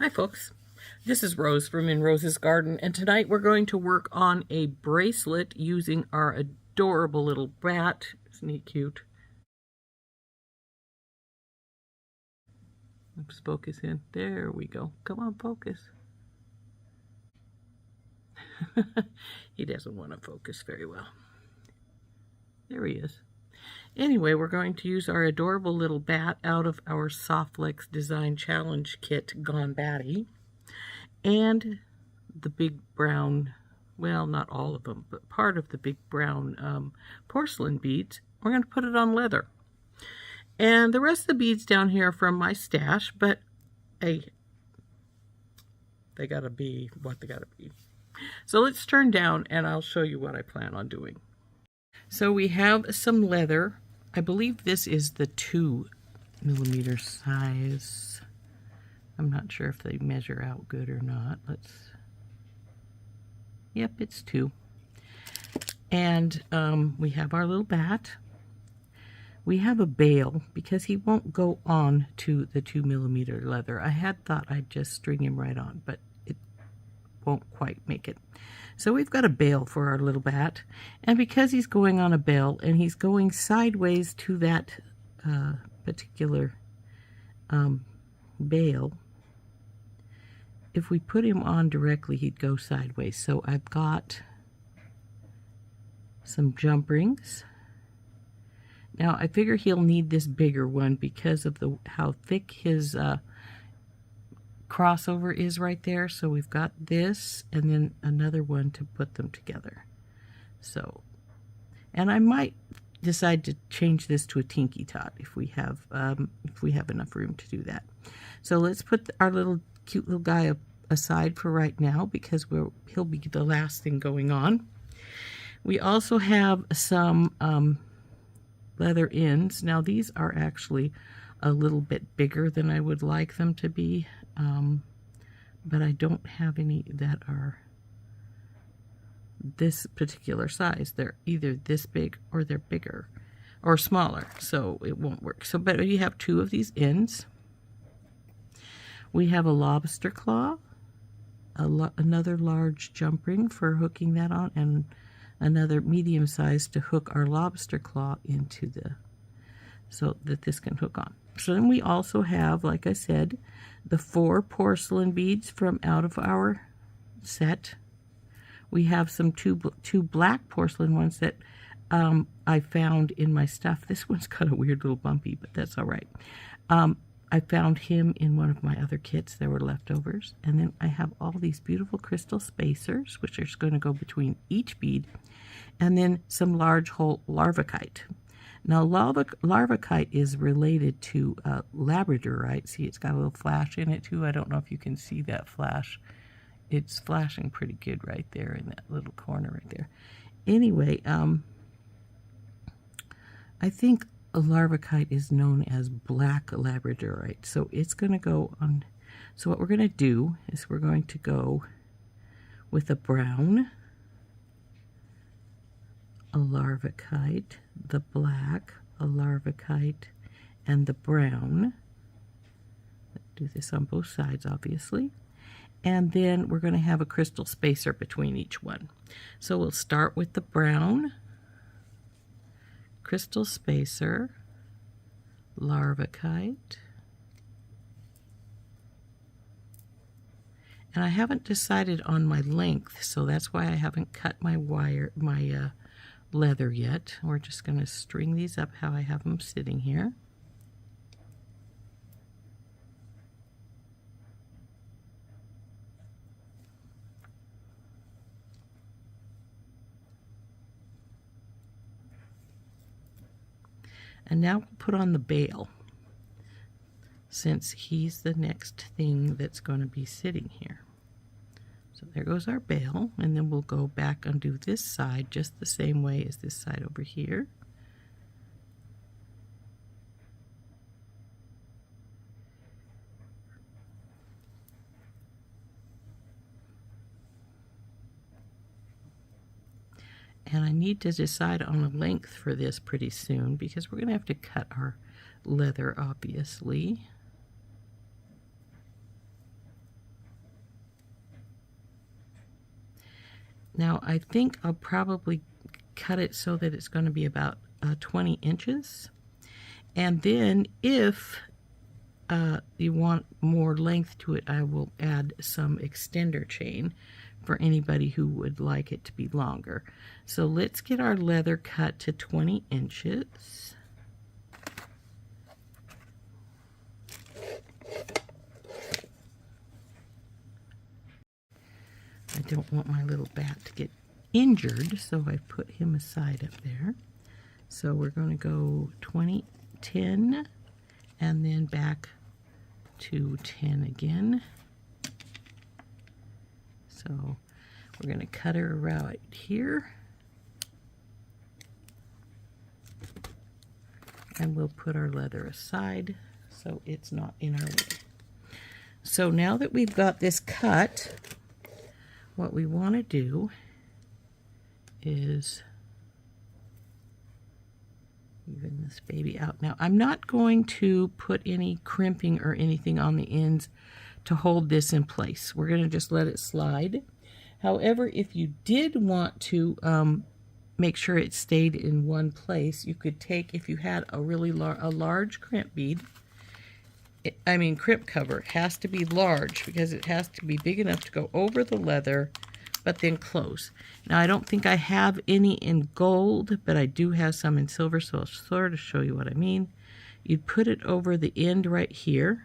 Hi folks, this is Rose from In Rose's Garden, and tonight we're going to work on a bracelet using our adorable little bat. Isn't he cute? Let's focus in. There we go. Come on, focus. He doesn't want to focus very well. There he is. Anyway, we're going to use our adorable little bat out of our SoftFlex Design Challenge Kit Gone Batty. And the big brown, well, not all of them, but part of the big brown porcelain beads. We're going to put it on leather. And the rest of the beads down here are from my stash, but hey, they gotta be what they gotta be. So let's turn down and I'll show you what I plan on doing. So we have some leather. I believe this is the 2mm size. I'm not sure if they measure out good or not. Yep, it's 2. And we have our little bat. We have a bail because he won't go on to the 2mm leather. I had thought I'd just string him right on, but it won't quite make it. So we've got a bail for our little bat. And because he's going on a bail and he's going sideways to that particular bail, if we put him on directly, he'd go sideways. So I've got some jump rings. Now I figure he'll need this bigger one because of how thick his crossover is right there. So we've got this and then another one to put them together. So, and I might decide to change this to a tinky tot if we have enough room to do that. So let's put our cute little guy aside for right now because he'll be the last thing going on. We also have some leather ends. Now these are actually a little bit bigger than I would like them to be, but I don't have any that are this particular size. They're either this big or they're bigger or smaller, so it won't work. So, but you have 2 of these ends. We have a lobster claw, another large jump ring for hooking that on, and another medium size to hook our lobster claw into so that this can hook on. So then we also have, like I said, the 4 porcelain beads from out of our set. We have some two black porcelain ones that I found in my stuff. This one's got a weird little bumpy, but that's all right. I found him in one of my other kits. There were leftovers. And then I have all these beautiful crystal spacers, which are going to go between each bead. And then some large hole larvikite. Now, larvikite is related to labradorite. See, it's got a little flash in it, too. I don't know if you can see that flash. It's flashing pretty good right there in that little corner right there. Anyway, I think larvikite is known as black labradorite. So it's going to go on. So what we're going to do is we're going to go with a brown, a larvikite, the black, a larvikite, and the brown. Do this on both sides, obviously. And then we're going to have a crystal spacer between each one. So we'll start with the brown, crystal spacer, larvikite, and I haven't decided on my length, so that's why I haven't cut my leather yet. We're just going to string these up how I have them sitting here. And now we'll put on the bail, since he's the next thing that's going to be sitting here. So there goes our bail, and then we'll go back and do this side just the same way as this side over here. And I need to decide on a length for this pretty soon because we're going to have to cut our leather, obviously. Now I think I'll probably cut it so that it's going to be about 20 inches. And then if you want more length to it, I will add some extender chain for anybody who would like it to be longer. So let's get our leather cut to 20 inches. I don't want my little bat to get injured, so I put him aside up there. So we're going to go 20, 10, and then back to 10 again. So we're going to cut her right here. And we'll put our leather aside so it's not in our way. So now that we've got this cut, what we want to do is even this baby out. Now I'm not going to put any crimping or anything on the ends to hold this in place. We're going to just let it slide. However, if you did want to make sure it stayed in one place, you could take, if you had a really large crimp bead, crimp cover, it has to be large because it has to be big enough to go over the leather but then close. Now I don't think I have any in gold, but I do have some in silver, so I'll sort of show you what I mean. You'd put it over the end right here.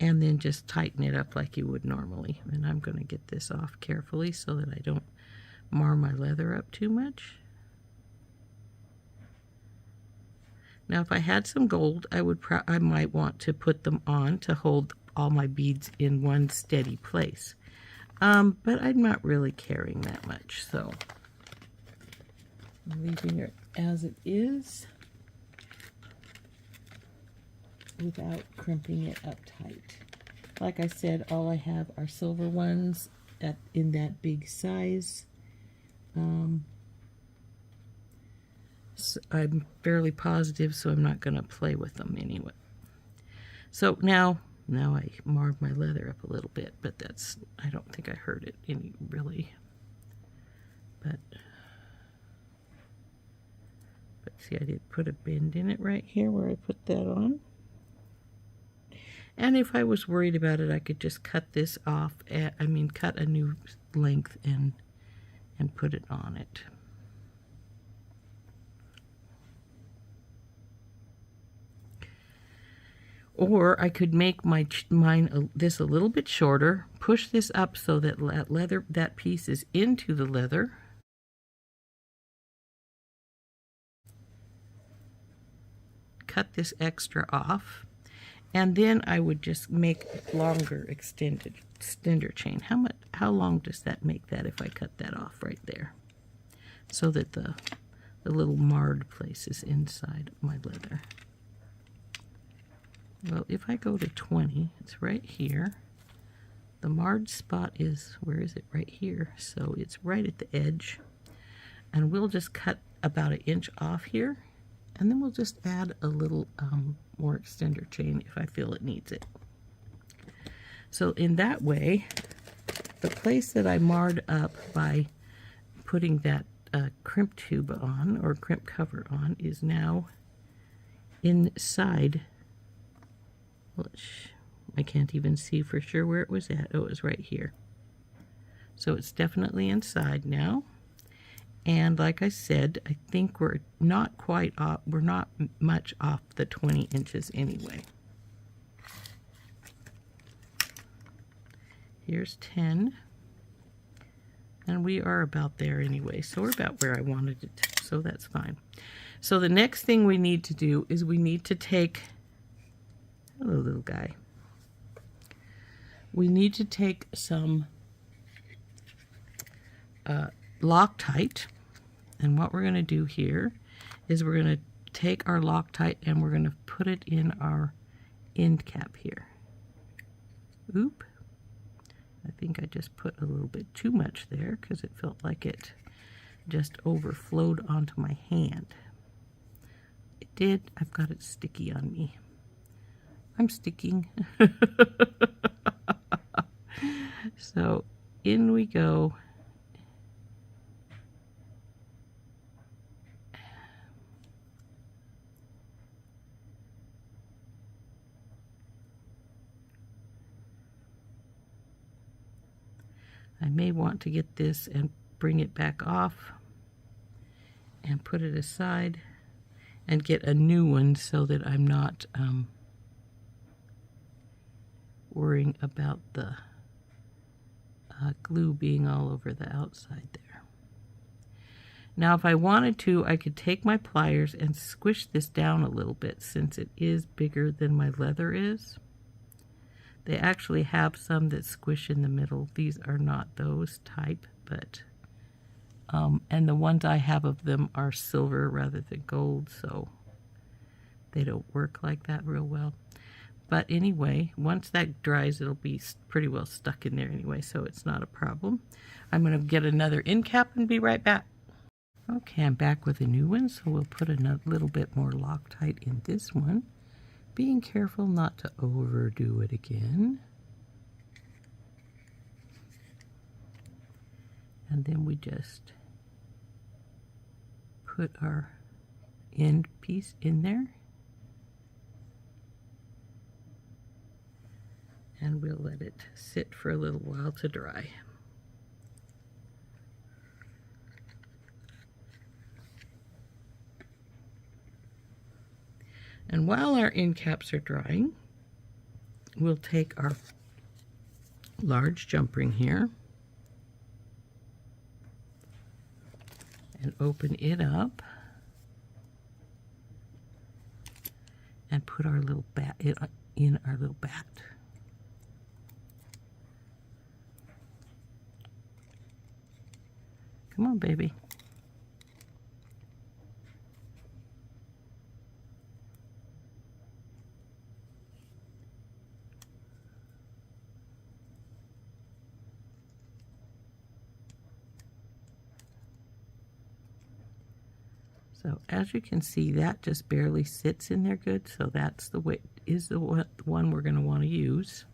And then just tighten it up like you would normally. And I'm going to get this off carefully so that I don't mar my leather up too much. Now if I had some gold, I might want to put them on to hold all my beads in one steady place. But I'm not really caring that much, so I'm leaving it as it is without crimping it up tight. Like I said, all I have are silver ones in that big size. So I'm fairly positive, so I'm not going to play with them anyway. So now I marred my leather up a little bit, but I don't think I hurt it any really. But see, I did put a bend in it right here where I put that on. And if I was worried about it, I could just cut this off, cut a new length and put it on it. Or I could make this a little bit shorter, push this up so that that piece is into the leather. Cut this extra off. And then I would just make longer extender chain. How long does that make that if I cut that off right there? So that the little marred place is inside my leather. Well, if I go to 20, it's right here. The marred spot is, where is it? Right here. So it's right at the edge. And we'll just cut about 1 inch off here. And then we'll just add a little more extender chain if I feel it needs it. So in that way, the place that I marred up by putting that crimp tube on, or crimp cover on, is now inside. I can't even see for sure where it was at. Oh, it was right here. So it's definitely inside now. And like I said, I think we're not quite off, we're not much off the 20 inches anyway. Here's 10. And we are about there anyway. So we're about where I wanted it. So that's fine. So the next thing we need to do is we need to take, hello little guy. We need to take some Loctite, and what we're going to do here is we're going to take our Loctite and we're going to put it in our end cap here. Oop, I think I just put a little bit too much there because it felt like it just overflowed onto my hand. It did. I've got it sticky on me. I'm sticking. So in we go. I may want to get this and bring it back off and put it aside and get a new one so that I'm not worrying about the glue being all over the outside there. Now if I wanted to, I could take my pliers and squish this down a little bit since it is bigger than my leather is. They actually have some that squish in the middle. These are not those type, but and the ones I have of them are silver rather than gold, so they don't work like that real well. But anyway, once that dries, it'll be pretty well stuck in there anyway, so it's not a problem. I'm going to get another end cap and be right back. Okay, I'm back with a new one, so we'll put a little bit more Loctite in this one, being careful not to overdo it again. And then we just put our end piece in there. And we'll let it sit for a little while to dry. And while our end caps are drying, we'll take our large jump ring here and open it up and put our little bat in our little bat. Come on, baby. So as you can see, that just barely sits in there good, so that's the way is the one we're going to want to use.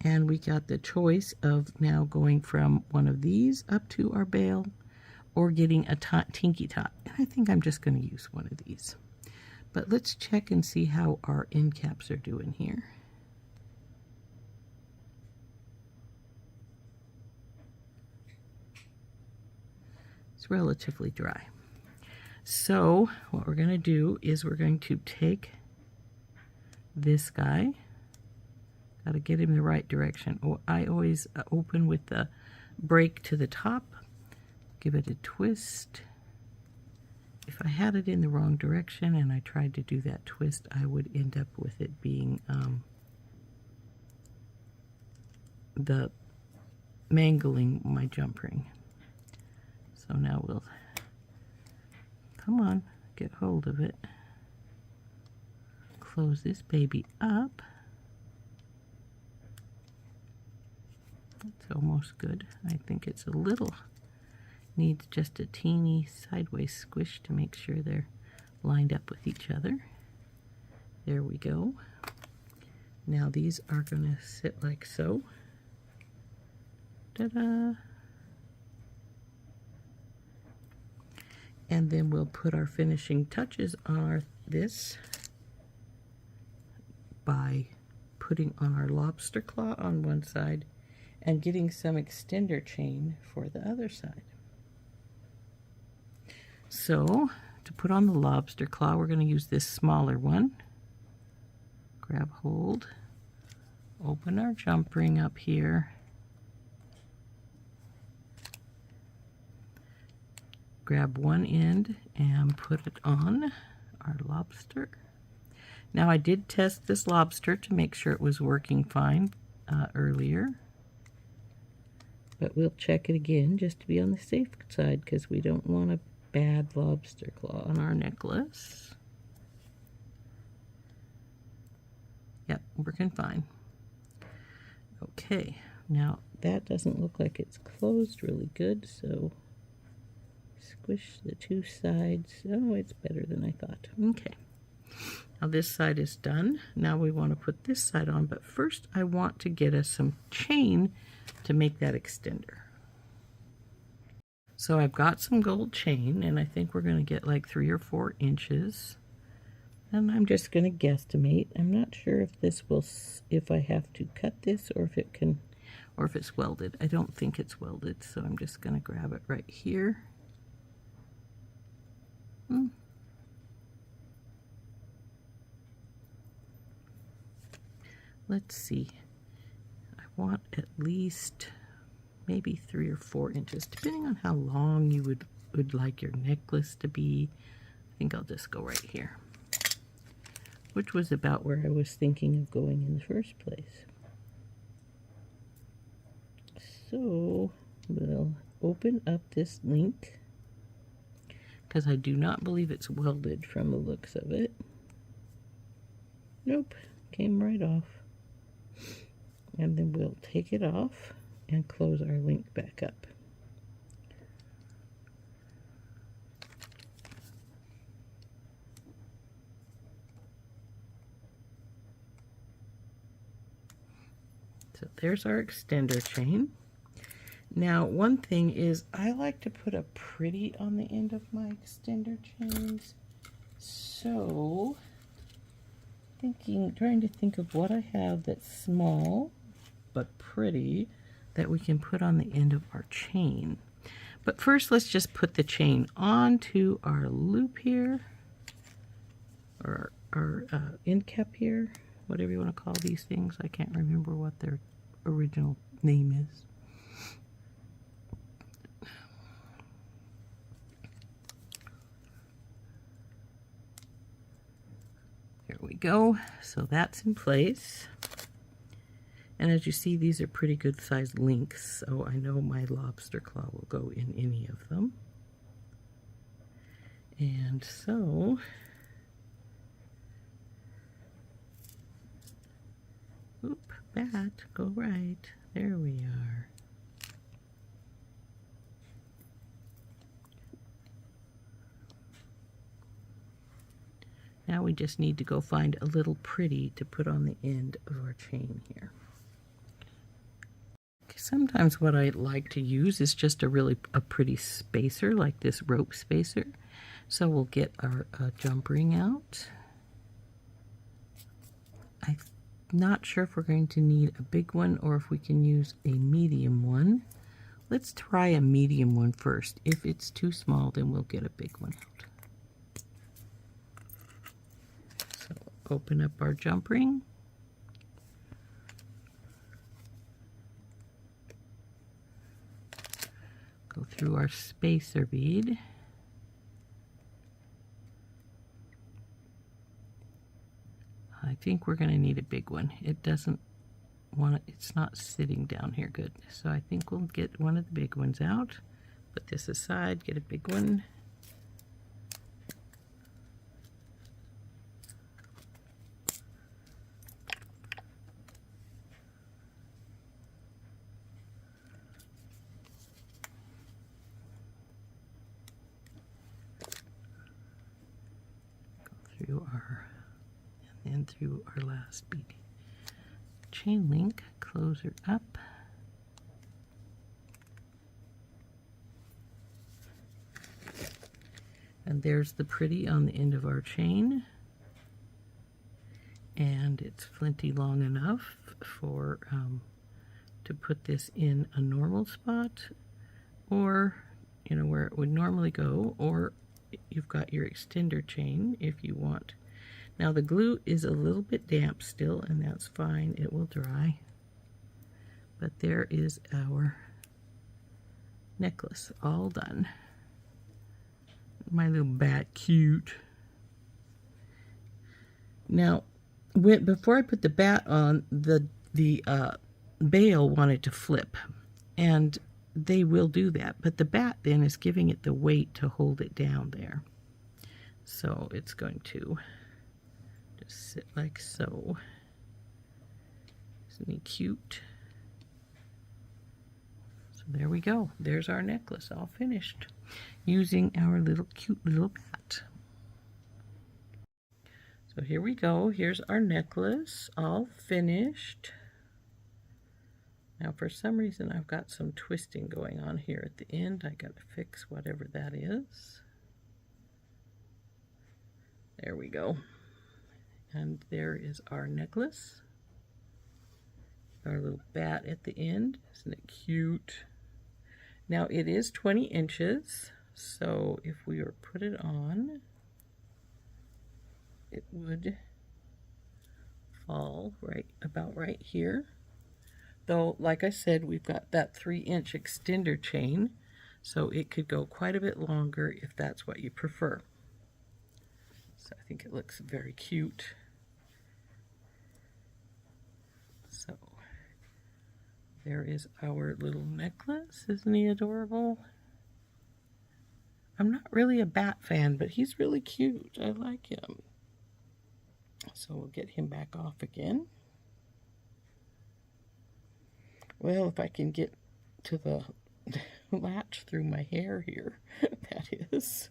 And we got the choice of now going from one of these up to our bail or getting a tinky tot. And I think I'm just going to use one of these. But let's check and see how our end caps are doing here. It's relatively dry. So what we're going to do is we're going to take this guy. Got to get him the right direction. Oh, I always open with the break to the top. Give it a twist. If I had it in the wrong direction and I tried to do that twist, I would end up with it being the mangling my jump ring. So now we'll, come on, get hold of it. Close this baby up. That's almost good. I think it's a little, needs just a teeny sideways squish to make sure they're lined up with each other. There we go. Now these are going to sit like so. Ta-da! And then we'll put our finishing touches on this by putting on our lobster claw on one side and getting some extender chain for the other side. So to put on the lobster claw, we're going to use this smaller one. Grab hold, open our jump ring up here, grab one end and put it on our lobster. Now I did test this lobster to make sure it was working fine earlier, but we'll check it again just to be on the safe side because we don't want a bad lobster claw on our necklace. Yep, working fine. Okay, now that doesn't look like it's closed really good, so squish the two sides. Oh, it's better than I thought. Okay. Now this side is done. Now we want to put this side on, but first I want to get us some chain to make that extender. So I've got some gold chain, and I think we're going to get like 3 or 4 inches. And I'm just going to guesstimate. I'm not sure if this will, if I have to cut this or if it can, or if it's welded. I don't think it's welded, so I'm just going to grab it right here. Let's see. I want at least maybe 3 or 4 inches, depending on how long you would like your necklace to be. I think I'll just go right here, which was about where I was thinking of going in the first place. So we'll open up this link, because I do not believe it's welded from the looks of it. Nope, came right off. And then we'll take it off and close our link back up. So there's our extender chain. Now, one thing is I like to put a pretty on the end of my extender chains. So, trying to think of what I have that's small but pretty that we can put on the end of our chain. But first, let's just put the chain onto our loop here, or our end cap here, whatever you want to call these things. I can't remember what their original name is. There we go. So that's in place. And as you see, these are pretty good sized links, so I know my lobster claw will go in any of them. And so, oop, bat, go right. There we are. Now we just need to go find a little pretty to put on the end of our chain here. Sometimes what I like to use is just a pretty spacer, like this rope spacer. So we'll get our jump ring out. I'm not sure if we're going to need a big one or if we can use a medium one. Let's try a medium one first. If it's too small, then we'll get a big one out. So open up our jump ring. Go through our spacer bead. I think we're going to need a big one. It doesn't want to, it's not sitting down here good. So I think we'll get one of the big ones out. Put this aside, get a big one. Through our, and then through our last bead. Chain link, close her up. And there's the pretty on the end of our chain. And it's plenty long enough for to put this in a normal spot, or you know where it would normally go, or you've got your extender chain if you want. Now the glue is a little bit damp still, and that's fine, it will dry. But there is our necklace all done. My little bat, cute. Now, before I put the bat on, the bail wanted to flip, and they will do that, but the bat then is giving it the weight to hold it down there. So it's going to just sit like so. Isn't he cute? So there we go. There's our necklace all finished using our little cute little bat. So So here we go. Here's our necklace, all finished. Now for some reason I've got some twisting going on here at the end. I gotta fix whatever that is. There we go. And there is our necklace. Our little bat at the end. Isn't it cute? Now it is 20 inches, so if we were to put it on, it would fall about right here. Though, like I said, we've got that 3-inch extender chain, so it could go quite a bit longer if that's what you prefer. So I think it looks very cute. So there is our little necklace. Isn't he adorable? I'm not really a bat fan, but he's really cute. I like him. So we'll get him back off again. Well, if I can get to the latch through my hair here, that is.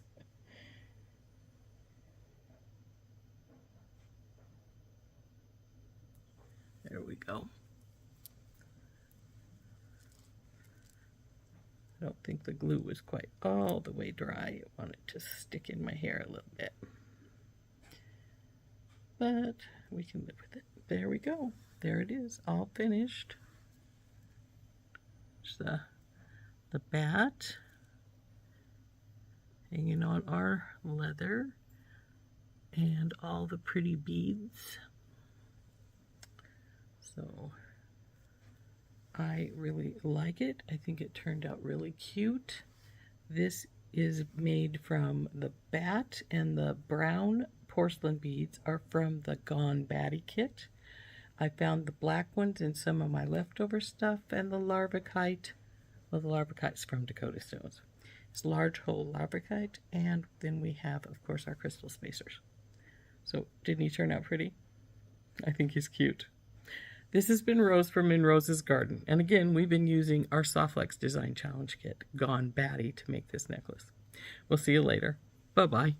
There we go. I don't think the glue was quite all the way dry. I want it to stick in my hair a little bit. But we can live with it. There we go. There it is, all finished. There's the bat hanging on our leather and all the pretty beads. So I really like it. I think it turned out really cute. This is made from the bat, and the brown porcelain beads are from the Gone Batty kit. I found the black ones in some of my leftover stuff, and the larvikite, well, the larvikite's from Dakota Stones. It's large hole larvikite, and then we have, of course, our crystal spacers. So didn't he turn out pretty? I think he's cute. This has been Rose from In Rose's Garden, and again, we've been using our SoftFlex Design Challenge Kit, Gone Batty, to make this necklace. We'll see you later. Bye-bye.